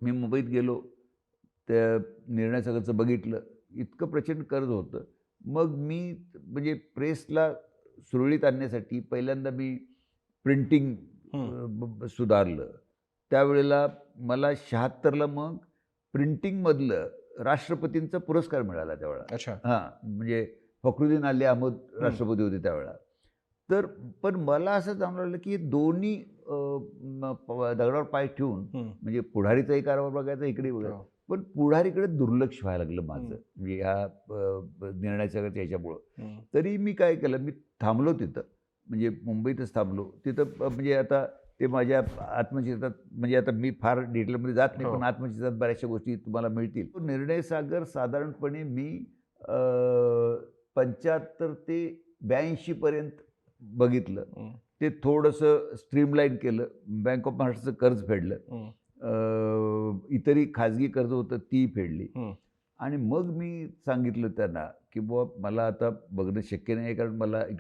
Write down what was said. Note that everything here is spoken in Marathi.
मी मुंबईत गेलो, त्या निर्णय सागरचं बघितलं, इतकं प्रचंड कर्ज होतं. मग मी म्हणजे प्रेसला सुरळीत आणण्यासाठी पहिल्यांदा मी प्रिंटिंग सुधारलं. त्यावेळेला मला 76ला मग प्रिंटिंगमधलं राष्ट्रपतींचा पुरस्कार मिळाला त्यावेळेला. अच्छा. म्हणजे फखरुद्दीन आली अहमद राष्ट्रपती होते त्यावेळेला. तर पण मला असं जाणवलं की दोन्ही दगडावर पाय ठेवून म्हणजे पुढारीचाही कारभार बघायचा, इकडे बघायचं. पण पुढारीकडे दुर्लक्ष व्हायला लागलं माझं, म्हणजे ह्या निर्णयाच्या ह्याच्यामुळं. तरी मी काय केलं, मी थांबलो तिथं, म्हणजे मुंबईतच थांबलो तिथं. म्हणजे आता ते माझ्या आत्मचित्रात, म्हणजे आता मी फार डिटेलमध्ये जात नाही, पण आत्मचित्रात बऱ्याचशा गोष्टी तुम्हाला मिळतील. निर्णय सागर साधारणपणे मी 75 ते 82 पर्यंत बघितलं. ते थोडंसं स्ट्रीमलाईन केलं. बँक ऑफ महाराष्ट्राचं कर्ज फेडलं. इतरही खाजगी कर्ज होतं ती फेडली. आणि मग मी सांगितलं त्यांना की बुवा मला आता बघणं शक्य नाही, कारण मला